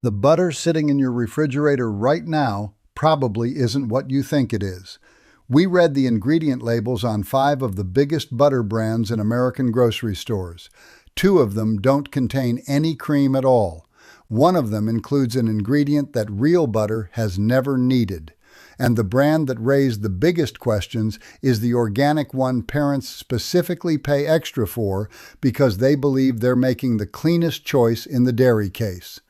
The butter sitting in your refrigerator right now probably isn't what you think it is. We read the ingredient labels on 5 of the biggest butter brands in American grocery stores. 2 of them don't contain any cream at all. One of them includes an ingredient that real butter has never needed. And the brand that raised the biggest questions is the organic one parents specifically pay extra for because they believe they're making the cleanest choice in the dairy case.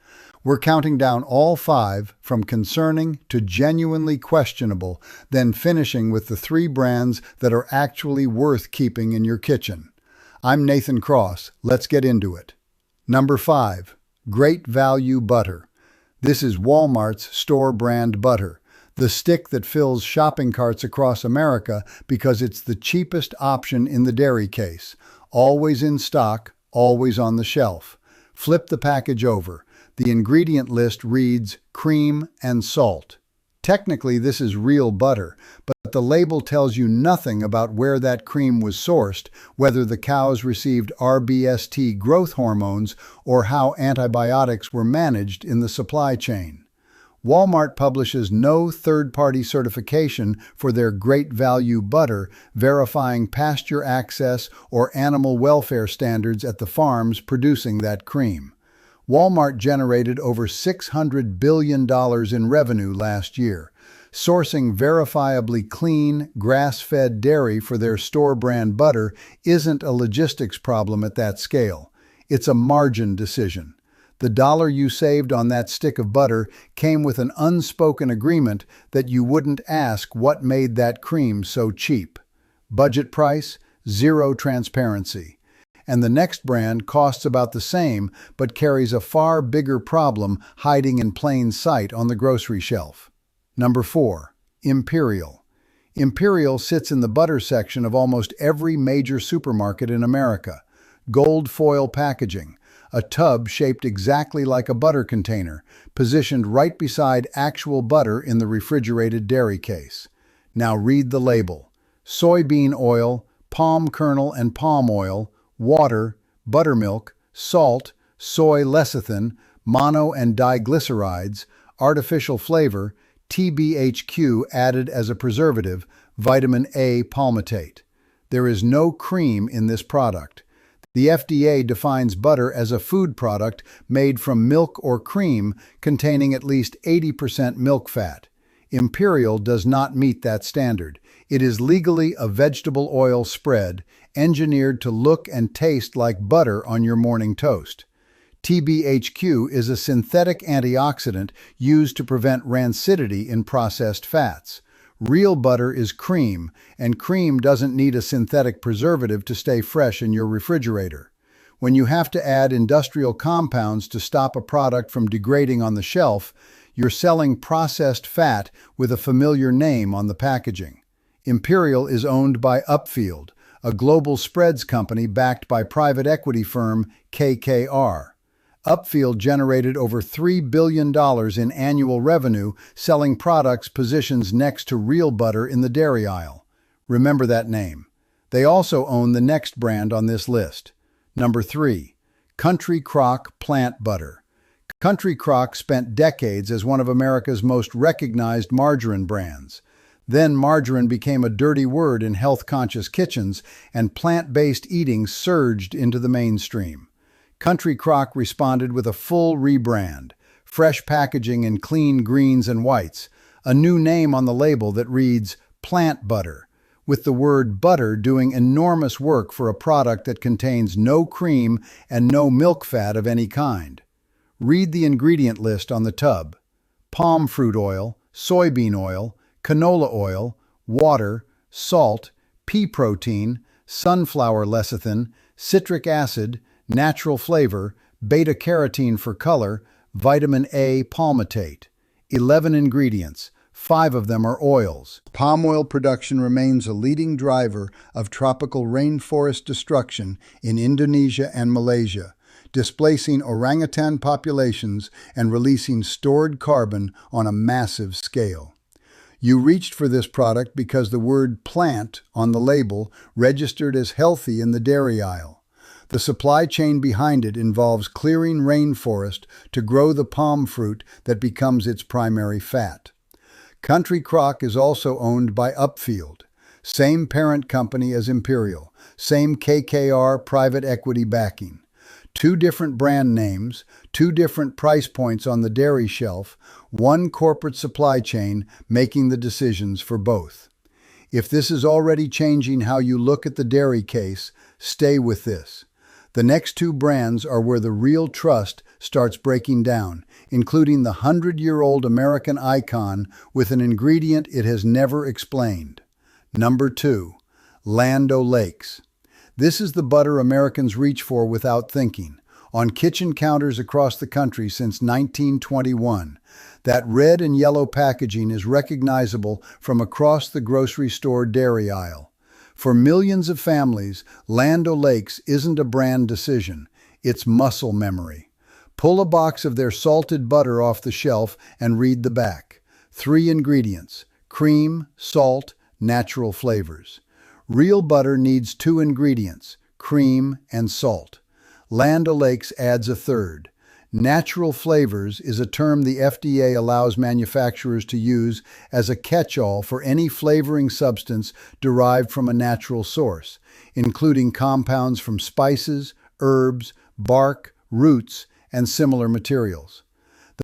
We're counting down all 5, from concerning to genuinely questionable, then finishing with the 3 brands that are actually worth keeping in your kitchen. I'm Nathan Cross. Let's get into it. Number 5. Great Value Butter. This is Walmart's store brand butter, the stick that fills shopping carts across America because it's the cheapest option in the dairy case. Always in stock, always on the shelf. Flip the package over. The ingredient list reads cream and salt. Technically, this is real butter, but the label tells you nothing about where that cream was sourced, whether the cows received RBST growth hormones, or how antibiotics were managed in the supply chain. Walmart publishes no third-party certification for their Great Value butter, verifying pasture access or animal welfare standards at the farms producing that cream. Walmart generated over $600 billion in revenue last year. Sourcing verifiably clean, grass-fed dairy for their store-brand butter isn't a logistics problem at that scale. It's a margin decision. The dollar you saved on that stick of butter came with an unspoken agreement that you wouldn't ask what made that cream so cheap. Budget price, zero transparency. And the next brand costs about the same, but carries a far bigger problem hiding in plain sight on the grocery shelf. Number 4. Imperial. Imperial sits in the butter section of almost every major supermarket in America. Gold foil packaging, a tub shaped exactly like a butter container, positioned right beside actual butter in the refrigerated dairy case. Now read the label. Soybean oil, palm kernel and palm oil, water, buttermilk, salt, soy lecithin, mono and diglycerides, artificial flavor, TBHQ added as a preservative, vitamin A palmitate. There is no cream in this product. The FDA defines butter as a food product made from milk or cream containing at least 80% milk fat. Imperial does not meet that standard. It is legally a vegetable oil spread, engineered to look and taste like butter on your morning toast. TBHQ is a synthetic antioxidant used to prevent rancidity in processed fats. Real butter is cream, and cream doesn't need a synthetic preservative to stay fresh in your refrigerator. When you have to add industrial compounds to stop a product from degrading on the shelf, you're selling processed fat with a familiar name on the packaging. Imperial is owned by Upfield, a global spreads company backed by private equity firm KKR. Upfield generated over $3 billion in annual revenue selling products positioned next to real butter in the dairy aisle. Remember that name. They also own the next brand on this list. Number 3. Country Crock Plant Butter. Country Crock spent decades as one of America's most recognized margarine brands. Then margarine became a dirty word in health-conscious kitchens, and plant-based eating surged into the mainstream. Country Crock responded with a full rebrand, fresh packaging in clean greens and whites, a new name on the label that reads plant butter, with the word butter doing enormous work for a product that contains no cream and no milk fat of any kind. Read the ingredient list on the tub. Palm fruit oil, soybean oil, canola oil, water, salt, pea protein, sunflower lecithin, citric acid, natural flavor, beta-carotene for color, vitamin A palmitate. 11 ingredients, 5 of them are oils. Palm oil production remains a leading driver of tropical rainforest destruction in Indonesia and Malaysia, displacing orangutan populations and releasing stored carbon on a massive scale. You reached for this product because the word plant on the label registered as healthy in the dairy aisle. The supply chain behind it involves clearing rainforest to grow the palm fruit that becomes its primary fat. Country Crock is also owned by Upfield, same parent company as Imperial, same KKR private equity backing. Two different brand names, two different price points on the dairy shelf, one corporate supply chain making the decisions for both. If this is already changing how you look at the dairy case, stay with this. The next two brands are where the real trust starts breaking down, including the 100-year-old American icon with an ingredient it has never explained. Number 2, Land O'Lakes. This is the butter Americans reach for without thinking, on kitchen counters across the country since 1921. That red and yellow packaging is recognizable from across the grocery store dairy aisle. For millions of families, Land O'Lakes isn't a brand decision, it's muscle memory. Pull a box of their salted butter off the shelf and read the back. 3 ingredients: cream, salt, natural flavors. Real butter needs 2 ingredients, cream and salt. Land O'Lakes adds a third. Natural flavors is a term the FDA allows manufacturers to use as a catch-all for any flavoring substance derived from a natural source, including compounds from spices, herbs, bark, roots, and similar materials.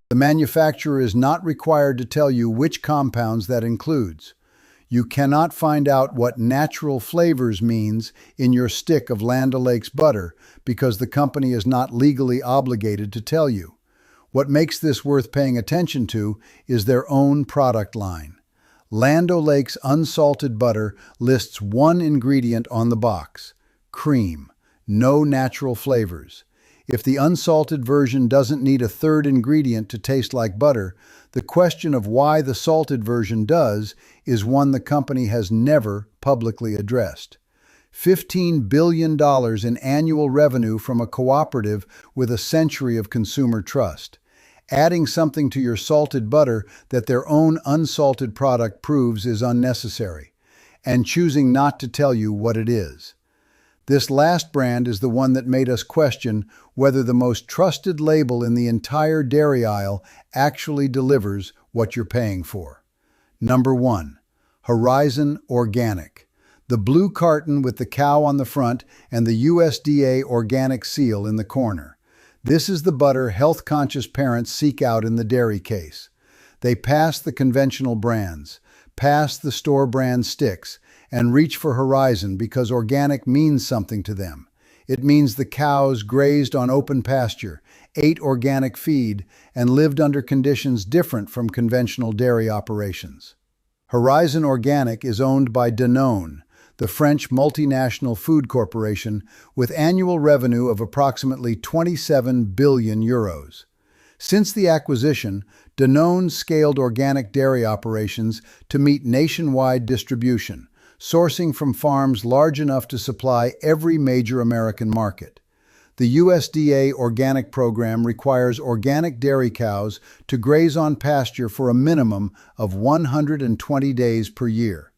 The manufacturer is not required to tell you which compounds that includes. You cannot find out what natural flavors means in your stick of Land O'Lakes butter because the company is not legally obligated to tell you. What makes this worth paying attention to is their own product line. Land O'Lakes unsalted butter lists 1 ingredient on the box: cream, no natural flavors. If the unsalted version doesn't need a third ingredient to taste like butter, the question of why the salted version does is one the company has never publicly addressed. $15 billion in annual revenue from a cooperative with a century of consumer trust. Adding something to your salted butter that their own unsalted product proves is unnecessary, and choosing not to tell you what it is. This last brand is the one that made us question whether the most trusted label in the entire dairy aisle actually delivers what you're paying for. Number 1, Horizon Organic. The blue carton with the cow on the front and the USDA organic seal in the corner. This is the butter health-conscious parents seek out in the dairy case. They pass the conventional brands, pass the store brand sticks, and reach for Horizon because organic means something to them. It means the cows grazed on open pasture, ate organic feed, and lived under conditions different from conventional dairy operations. Horizon Organic is owned by Danone, the French multinational food corporation, with annual revenue of approximately 27 billion euros. Since the acquisition, Danone scaled organic dairy operations to meet nationwide distribution, sourcing from farms large enough to supply every major American market. The USDA organic program requires organic dairy cows to graze on pasture for a minimum of 120 days per year.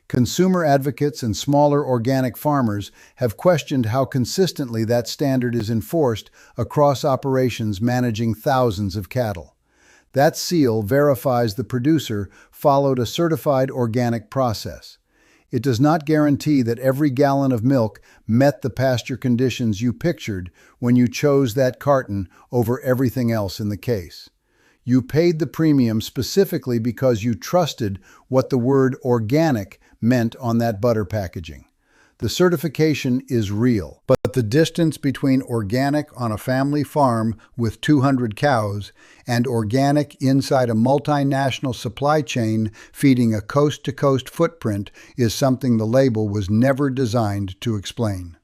Consumer advocates and smaller organic farmers have questioned how consistently that standard is enforced across operations managing thousands of cattle. That seal verifies the producer followed a certified organic process. It does not guarantee that every gallon of milk met the pasture conditions you pictured when you chose that carton over everything else in the case. You paid the premium specifically because you trusted what the word organic meant on that butter packaging. The certification is real, but the distance between organic on a family farm with 200 cows and organic inside a multinational supply chain feeding a coast-to-coast footprint is something the label was never designed to explain.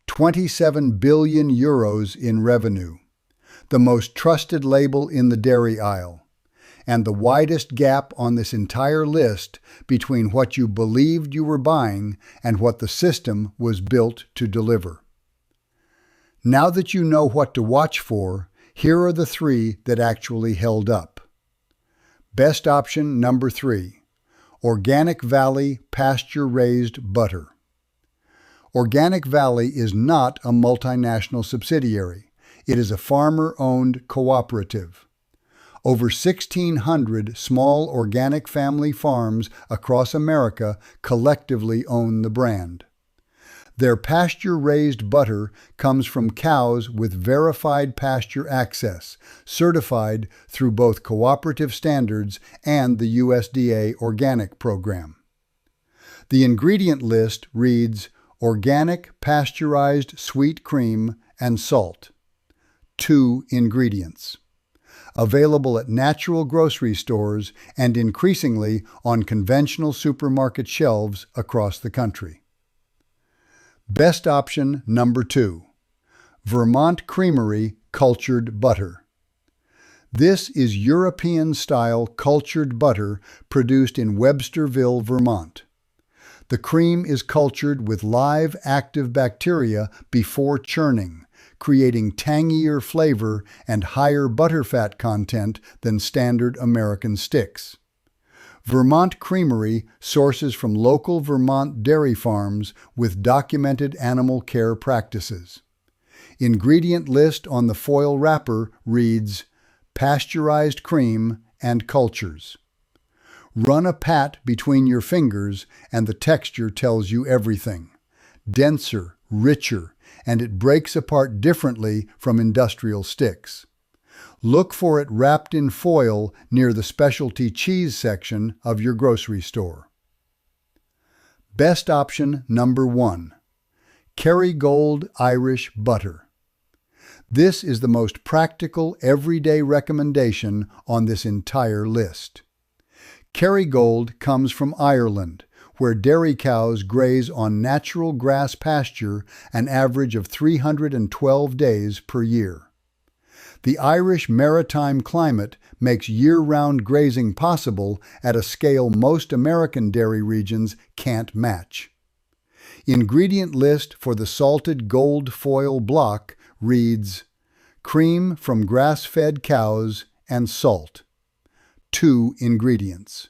27 billion euros in revenue, the most trusted label in the dairy aisle, and the widest gap on this entire list between what you believed you were buying and what the system was built to deliver. Now that you know what to watch for, here are the 3 that actually held up. Best option number 3, Organic Valley pasture-raised butter. Organic Valley is not a multinational subsidiary. It is a farmer-owned cooperative. Over 1,600 small organic family farms across America collectively own the brand. Their pasture-raised butter comes from cows with verified pasture access, certified through both cooperative standards and the USDA organic program. The ingredient list reads organic pasteurized sweet cream and salt. 2 ingredients. Available at natural grocery stores and increasingly on conventional supermarket shelves across the country. Best option number 2. Vermont Creamery cultured butter. This is European-style cultured butter produced in Websterville, Vermont. The cream is cultured with live active bacteria before churning, creating tangier flavor and higher butterfat content than standard American sticks. Vermont Creamery sources from local Vermont dairy farms with documented animal care practices. Ingredient list on the foil wrapper reads pasteurized cream and cultures. Run a pat between your fingers and the texture tells you everything. Denser, richer, and it breaks apart differently from industrial sticks. Look for it wrapped in foil near the specialty cheese section of your grocery store. Best option number 1. Kerrygold Irish butter. This is the most practical everyday recommendation on this entire list. Kerrygold comes from Ireland, where dairy cows graze on natural grass pasture an average of 312 days per year. The Irish maritime climate makes year-round grazing possible at a scale most American dairy regions can't match. Ingredient list for the salted gold foil block reads cream from grass-fed cows and salt. 2 ingredients.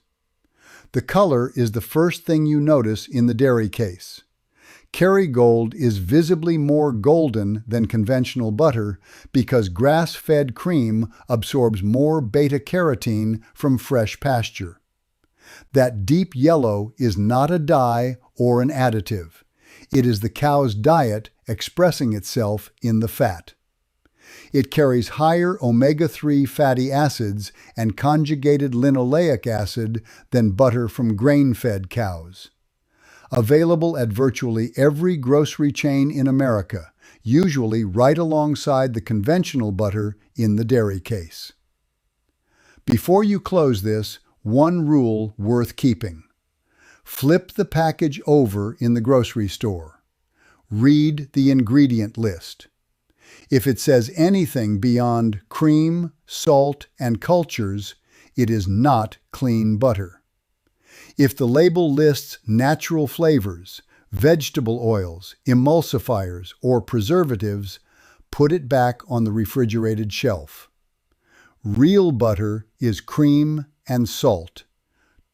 The color is the first thing you notice in the dairy case. Kerrygold is visibly more golden than conventional butter because grass-fed cream absorbs more beta-carotene from fresh pasture. That deep yellow is not a dye or an additive. It is the cow's diet expressing itself in the fat. It carries higher omega-3 fatty acids and conjugated linoleic acid than butter from grain-fed cows. Available at virtually every grocery chain in America, usually right alongside the conventional butter in the dairy case. Before you close this, one rule worth keeping. Flip the package over in the grocery store. Read the ingredient list. If it says anything beyond cream, salt, and cultures, it is not clean butter. If the label lists natural flavors, vegetable oils, emulsifiers, or preservatives, put it back on the refrigerated shelf. Real butter is cream and salt,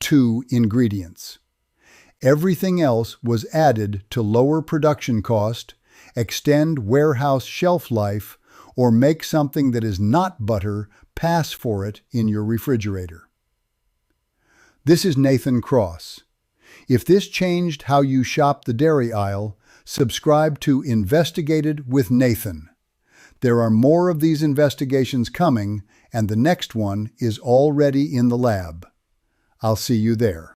2 ingredients. Everything else was added to lower production cost, extend warehouse shelf life, or make something that is not butter pass for it in your refrigerator. This is Nathan Cross. If this changed how you shop the dairy aisle, subscribe to Investigated with Nathan. There are more of these investigations coming, and the next one is already in the lab. I'll see you there.